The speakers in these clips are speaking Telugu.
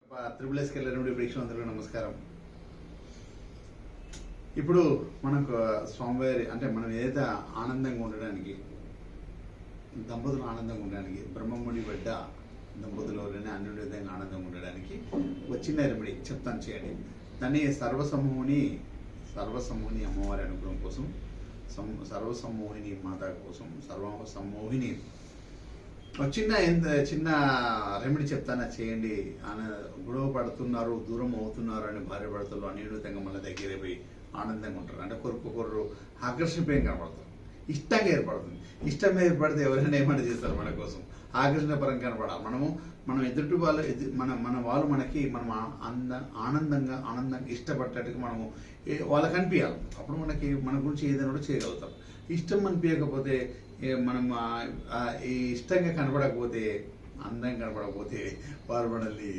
త్రిబుల్ వెళ్ళినప్పుడు ప్రేక్షకులందరికీ నమస్కారం. ఇప్పుడు మనకు స్వామివారి అంటే మనం ఏదైతే ఆనందంగా ఉండడానికి, దంపతులు ఆనందంగా ఉండడానికి, బ్రహ్మముడి బిడ్డ దంపతులు ఎవరైనా అన్ని విధంగా ఆనందంగా ఉండడానికి వచ్చిన రెమెడీ చెప్తాను, చేయండి. దాన్ని సర్వసమూహిని అమ్మవారి అనుగ్రహం కోసం, సర్వసమూహిని మాత కోసం, సర్వసమూహిని చిన్న రెమెడీ చెప్తానా, చేయండి. గొడవ పడుతున్నారు, దూరం అవుతున్నారు అని భార్య భర్తలు అన్యోన్యంగా మళ్ళీ దగ్గర పోయి ఆనందంగా ఉంటారు. అంటే కొరకు ఆకర్షణపేం కనపడతారు, ఇష్టంగా ఏర్పడుతుంది. ఇష్టంగా ఏర్పడితే ఎవరైనా ఏమైనా చేస్తారు మన కోసం. ఆకర్షణ పరంగా కనపడాలి. మనం ఎదుటి వాళ్ళు మన వాళ్ళు మనకి మనం ఆనందంగా ఇష్టపడ్డట్టుగా మనము వాళ్ళకి అనిపించాలి. అప్పుడు మనకి మన గురించి ఏదైనా కూడా చేయగలుగుతాం. ఇష్టం అనిపించకపోతే మనం ఈ ఇష్టంగా కనపడకపోతే, అందంగా కనపడకపోతే వారు మనల్ని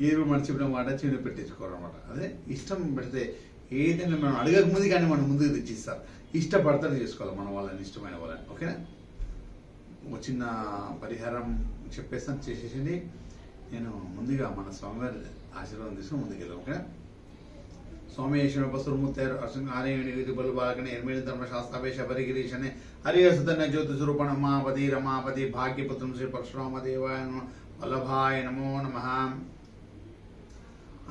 ఏదో మనం చెప్పిన మాట చెవి పెట్టించుకోరనమాట. అదే ఇష్టం పెడితే ఏదైనా మనం అడగక ముందు కానీ మనం ముందుకు తెచ్చిస్తారు. ఇష్టపడతారు చేసుకోవాలి మన వాళ్ళని, ఇష్టమైన వాళ్ళని. ఓకేనా? ఒక చిన్న పరిహారం చెప్పేస్తాను, చేసేసింది. నేను ముందుగా మన స్వామివారి ఆశీర్వాదం తీసుకుని ముందుకెళ్ళాం. ఓకేనా? సోమేశ్వరపసురుముత్తేర్ ఆర్యయుని బలు బాలకనే ఎర్మేలి ధర్మశాస్త్రావేశ పరిగిరీశనే హరిహసుతన్య జ్యోతిస్వరూపణ ఉమాపతి రమాపతి భాగ్యపుత్రం శ్రీ పరశురామదేవాయ వల్లభాయ నమో నమః.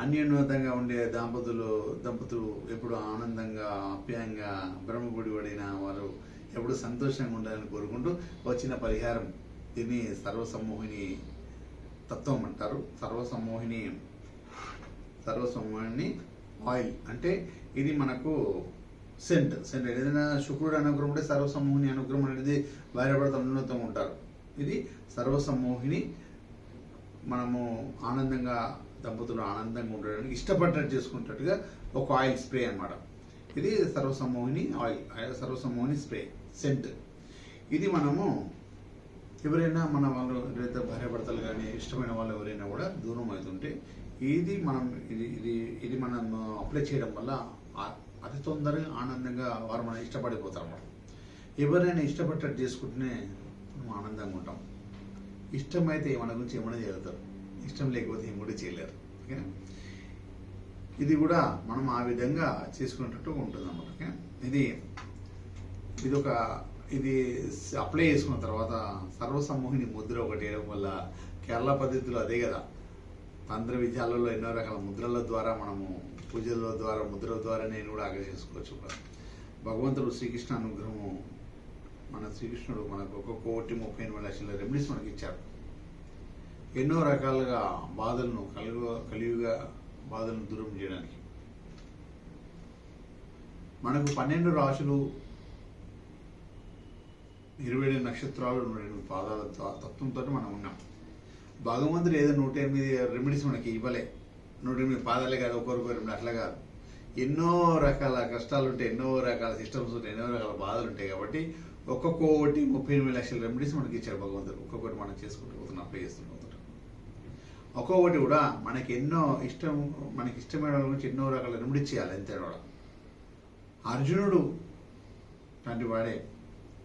అన్యోన్యంగా ఉండే దంపతులు ఎప్పుడు ఆనందంగా ఆప్యాయంగా బ్రహ్మగుడి పడిన వారు ఎప్పుడు సంతోషంగా ఉండాలని కోరుకుంటూ వచ్చిన పరిహారం. దీన్ని సర్వసమూహిని తత్వం అంటారు. సర్వసమూహిని ఆయిల్ అంటే ఇది మనకు సెంట్ ఏదైనా శుక్రుడు అనుగ్రహం ఉంటే సర్వసమూహిని అనుగ్రహం అనేది భార్యాభర్తలు ఉన్నతంగా ఉంటారు. ఇది సర్వసమూహిని మనము దంపతులు ఆనందంగా ఉండడానికి ఇష్టపడ్డట్టు చేసుకున్నట్టుగా ఒక ఆయిల్ స్ప్రే అన్నమాట. ఇది సర్వసమూహిని ఆయిల్, సర్వసమూహిని స్ప్రే సెంట్. ఇది మనము ఎవరైనా మన వాళ్ళు ఎవరైతే భార్యాభర్తలు కానీ ఇష్టమైన వాళ్ళు ఎవరైనా కూడా దూరం అవుతుంటే ఇది మనం అప్లై చేయడం వల్ల అతి తొందరగా ఆనందంగా వారు మనం ఇష్టపడిపోతారు అన్నమాట. ఎవరైనా ఇష్టపడ్డట్టు చేసుకుంటేనే మనం ఆనందంగా ఉంటాం. ఇష్టమైతే మన గురించి ఏమైనా చేయగలుగుతారు, ఇష్టం లేకపోతే ఏం కూడా చేయలేరు. ఓకేనా? ఇది కూడా మనం ఆ విధంగా చేసుకునేటట్టు ఉంటుంది అన్నమాట. ఓకే? ఇది అప్లై చేసుకున్న తర్వాత సర్వసమూహిని ముద్ర ఒకటి వేయడం వల్ల, కేరళ పద్ధతిలో అదే కదా, తంత్ర విద్యాలలో ఎన్నో రకాల ముద్రల ద్వారా మనము పూజల ద్వారా ముద్రల ద్వారా నేను కూడా ఆకర్షించుకోవచ్చు. భగవంతుడు శ్రీకృష్ణ అనుగ్రహము, శ్రీకృష్ణుడు మనకు 1,38 లక్షల రెమెడీస్ మనకి ఇచ్చారు. ఎన్నో రకాలుగా బాధలను కలియుగ బాధలను దూరం చేయడానికి. మనకు 12 రాశులు, 27 నక్షత్రాలు, 108 పాదాల తత్వంతో మనం ఉన్నాం. భగవంతుడు ఏదో 108 రెమెడీస్ మనకి ఇవ్వలే. 108 పాదాలే కాదు, ఒకరికి రెమెడీ అట్లా కాదు. ఎన్నో రకాల కష్టాలు ఉంటాయి, ఎన్నో రకాల సిస్టమ్స్ ఉంటాయి, ఎన్నో రకాల బాధలు ఉంటాయి. కాబట్టి 1,38 లక్షల రెమెడీస్ మనకి ఇచ్చారు భగవంతుడు. ఒక్కొక్కటి మనం చేసుకుంటూ పోతున్నాం, అప్లై చేస్తుంటాం. ఒక్కొక్కటి కూడా మనకి ఇష్టమైన వాళ్ళ గురించి ఎన్నో రకాల రెమెడీ చేయాలి. అంతే కూడా అర్జునుడు లాంటి వాడే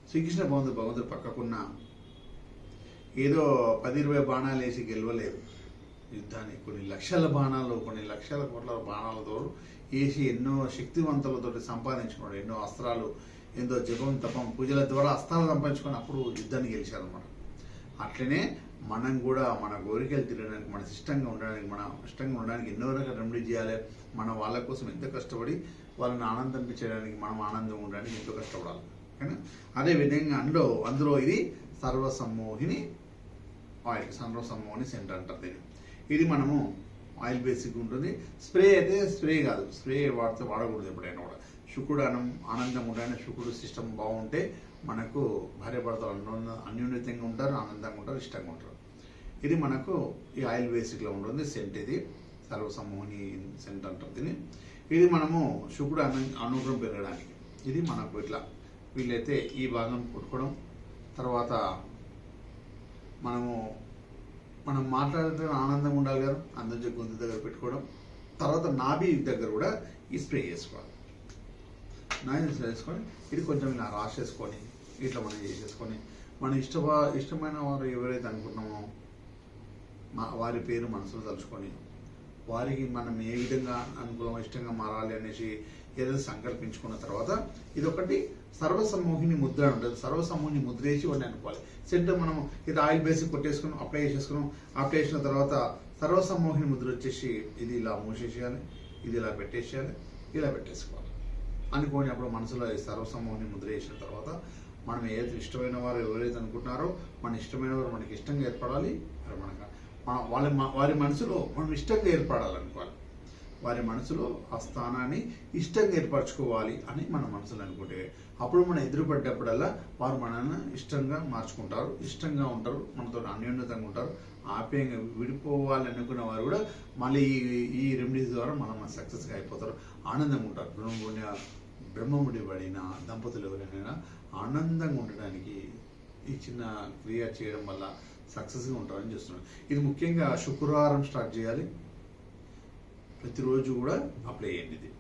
శ్రీకృష్ణ భగవంతుడు పక్కకున్న ఏదో 10-20 బాణాలు వేసి గెలవలేదు యుద్ధాన్ని. కొన్ని లక్షల బాణాలు, కొన్ని లక్షల కోట్ల బాణాలతో వేసి ఎన్నో శక్తివంతులతో సంపాదించుకున్నాడు. ఎన్నో అస్త్రాలు, ఎంతో జపం తపం పూజల ద్వారా అస్త్రాలు సంపాదించుకొని అప్పుడు యుద్ధాన్ని గెలిచారన్నమాట. అట్లనే మనం కూడా మన కోరికలు తిరగడానికి, మన ఇష్టంగా ఉండడానికి ఎన్నో రకాల రెమెడీ చేయాలి. మన వాళ్ళ కోసం ఎంతో కష్టపడి వాళ్ళని ఆనందించడానికి, మనం ఆనందంగా ఉండడానికి ఎంతో కష్టపడాలి. ఓకేనా? అదేవిధంగా అందులో ఇది సర్వసమూహిని ఆయిల్, సర్వసమూహిని సెంట్ అంటారు దీన్ని. ఇది మనము ఆయిల్ బేసిక్ ఉంటుంది. స్ప్రే అయితే స్ప్రే కాదు, స్ప్రే వాడకూడదు ఎప్పుడైనా కూడా. శుక్రుడు ఆనందంగా ఉండడానికి, శుక్రుడు సిస్టమ్ బాగుంటే మనకు భార్యాభర్తలు అన్యోన్యంగా ఉంటారు, ఆనందంగా ఉంటారు, ఇష్టంగా ఉంటారు. ఇది మనకు ఈ ఆయిల్ బేసిక్లో ఉంటుంది సెంట్. ఇది సర్వసమూహిని సెంట్ అంటారు దీన్ని. ఇది మనము శుక్రుడు అనుగ్రహం పెరగడానికి. ఇది మనకు ఇట్లా వీళ్ళైతే ఈ భాగం కొట్టుకోవడం, తర్వాత మనం మాట్లాడితే ఆనందంగా ఉండాలి కదా, అందరి గొంతు దగ్గర పెట్టుకోవడం. తర్వాత నాభి దగ్గర కూడా ఈ స్ప్రే చేసుకోవాలి. వేసుకొని ఇది కొంచెం ఇలా రాసేసుకొని ఇట్లా మనం చేసేసుకొని మన ఇష్టమైన వారు ఎవరైతే అనుకుంటున్నామో వారి పేరు మనసులో తలుచుకొని వారికి మనం ఏ విధంగా అనుకూలం ఇష్టంగా మారాలి అనేసి ఏదైతే సంకల్పించుకున్న తర్వాత ఇదొకటి సర్వసమ్మోహిని ముద్ర ఉంటుంది. సర్వసమ్మోహిని ముద్ర వేసి వాడిని అనుకోవాలి. సెంటర్ మనం ఇది ఆయిల్ బేసిక్ కొట్టేసుకున్నాం, అప్లై చేసేసుకున్నాం. అప్లై చేసిన తర్వాత సర్వసమ్మోహిని ముద్ర వచ్చేసి ఇది ఇలా మూసేసేయాలి, ఇది ఇలా పెట్టేసేయాలి, ఇలా పెట్టేసుకోవాలి అనుకోని అప్పుడు మనసులో సర్వసమ్మోహిని ముద్ర వేసిన తర్వాత మనం ఏదైతే ఇష్టమైన వారు ఎవరైతే అనుకుంటున్నారో మన ఇష్టమైన వారు మనకి ఇష్టంగా ఏర్పడాలి. వారి మనసులో మనం ఇష్టంగా ఏర్పడాలనుకోవాలి. వారి మనసులో ఆ స్థానాన్ని ఇష్టంగా ఏర్పరచుకోవాలి అని మన మనసులో అనుకుంటే అప్పుడు మనం ఎదురుపడ్డప్పుడల్లా వారు మనల్ని ఇష్టంగా మార్చుకుంటారు, ఇష్టంగా ఉంటారు, మనతో అన్యోన్యతంగా ఉంటారు, ఆప్యాయంగా విడిపోవాలి అనుకున్న వారు కూడా మళ్ళీ ఈ రెమెడీస్ ద్వారా మనం సక్సెస్గా అయిపోతారు, ఆనందంగా ఉంటారు. బ్రహ్మముడిబడిన దంపతులు ఎవరైనా ఆనందంగా ఉండడానికి ఈ చిన్న క్రియ చేయడం వల్ల సక్సెస్గా ఉంటారని చూస్తున్నాను. ఇది ముఖ్యంగా శుక్రవారం స్టార్ట్ చేయాలి. ప్రతిరోజు కూడా అప్లై చేయండి. ఇది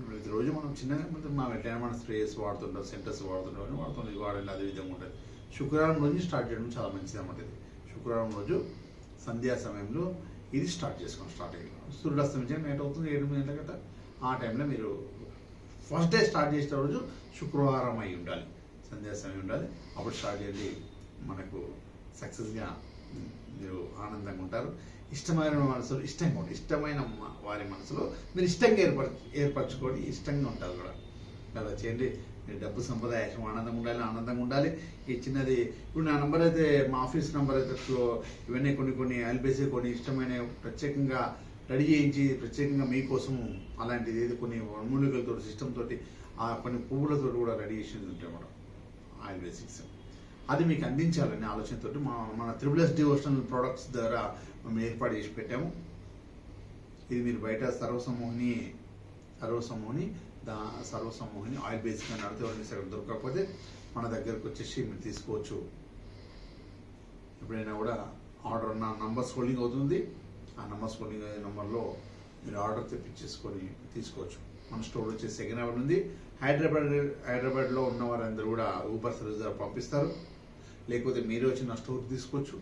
ప్రతిరోజు మనం చిన్నగా మనం ఎట్లయినా మన స్ప్రేస్ వాడుతుంటాం, సెంటర్స్ వాడుతుంటాం, ఇది వాడండి, అదే విధంగా ఉంటుంది. శుక్రవారం రోజు స్టార్ట్ చేయడం చాలా మంచిది అన్నమాట. ఇది శుక్రవారం రోజు సంధ్యా సమయంలో ఇది స్టార్ట్ చేసుకోండి. స్టార్టింగ్లో సూర్యుడు అస్తమించే నైట్ అవుతుంది 7 గంటల గంట. ఆ టైంలో మీరు ఫస్ట్ డే స్టార్ట్ చేసిన రోజు శుక్రవారం అయి ఉండాలి, సంధ్యా సమయం ఉండాలి. అప్పుడు స్టార్ట్ చేయండి. మనకు సక్సెస్గా మీరు ఆనందంగా ఉంటారు. ఇష్టమైన మనసులో ఇష్టంగా ఉంటుంది. ఇష్టమైన వారి మనసులో మీరు ఇష్టంగా ఏర్పరచుకోండి. ఇష్టంగా ఉంటారు కూడా. అలా చేయండి. మీరు డబ్బు సంపద ఆనందంగా ఉండాలి, ఆనందంగా ఉండాలి. ఈ చిన్నది ఇప్పుడు నా నంబర్ అయితే మా ఆఫీస్ నెంబర్ అయితే ఇవన్నీ కొన్ని ఆల్బేసి కొన్ని ఇష్టమైన ప్రత్యేకంగా రెడీ చేయించి ప్రత్యేకంగా మీకోసం అలాంటిది ఏది కొన్ని మూలికలతో సిస్టమ్ తోటి కొన్ని పువ్వులతో కూడా రెడీ చేసి ఉంటాయి అన్నమాట. ఆయిల్ బేసిక్స్ అది మీకు అందించాలనే ఆలోచనతో మన త్రిబుల్ఎస్ డివోషనల్ ప్రోడక్ట్స్ ద్వారా మేము ఏర్పాటు చేసి పెట్టాము. ఇది మీరు బయట సర్వసమ్మోహిని ఆయిల్ బేసిక్ అని అడిగితే ఎవరైనా సరే దొరకకపోతే మన దగ్గరకు వచ్చేసి మీరు తీసుకోవచ్చు. ఎప్పుడైనా కూడా ఆర్డర్ నా నంబర్స్ హోల్డింగ్ అవుతుంది. ఆ నంబర్స్ హోల్డింగ్ అయ్యే నెంబర్లో మీరు ఆర్డర్ తెప్పించేసుకొని తీసుకోవచ్చు. మన స్టోర్ వచ్చేసి సెకండ్ ఉంది. హైదరాబాద్లో ఉన్న వారందరూ కూడా ఊబర్ సర్వీస్ ద్వారా పంపిస్తారు. లేకపోతే మీరు వచ్చి నా స్టోర్ తీసుకోవచ్చు.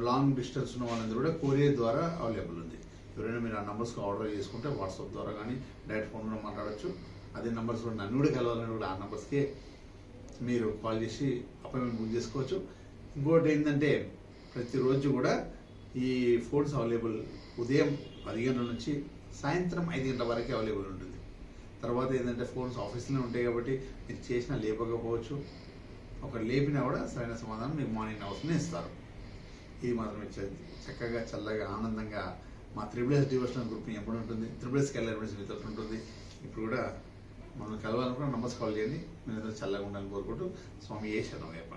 లాంగ్ డిస్టెన్స్ ఉన్న వాళ్ళందరూ కూడా కొరియర్ ద్వారా అవైలబుల్ ఉంది. ఎవరైనా మీరు ఆ నెంబర్స్కి ఆర్డర్ చేసుకుంటే వాట్సాప్ ద్వారా కానీ డైరెక్ట్ ఫోన్లో మాట్లాడచ్చు. అదే నెంబర్స్ కూడా నన్ను కూడా కలవాలని కూడా ఆ నెంబర్స్కే మీరు కాల్ చేసి అపాయింట్మెంట్ బుక్ చేసుకోవచ్చు. ఇంకోటి ఏంటంటే ప్రతిరోజు కూడా ఈ ఫోన్స్ అవైలబుల్ ఉదయం 10 గంటల నుంచి సాయంత్రం 5 గంటల వరకే అవైలబుల్ ఉంటుంది. తర్వాత ఏంటంటే ఫోన్స్ ఆఫీస్లోనే ఉంటాయి కాబట్టి మీరు చేసినా లేపకపోవచ్చు. ఒకరు లేపినా కూడా సరైన సమాధానం మీకు మార్నింగ్ అవర్స్నే ఇస్తారు. ఇది మాత్రం చక్కగా చల్లగా ఆనందంగా మా త్రిబుల్ఎస్ డివోషనల్ గ్రూప్ ఎప్పుడు ఉంటుంది. త్రిబుల్ఎస్ కెళ్ళబడి మీతో ఉంటుంది. ఇప్పుడు కూడా మనం కలవాలనుకున్న నంబర్స్ కాల్ చేయండి. మీరు చల్లగా ఉండాలని కోరుకుంటూ స్వామి ఏ శరణమయ్యప్ప.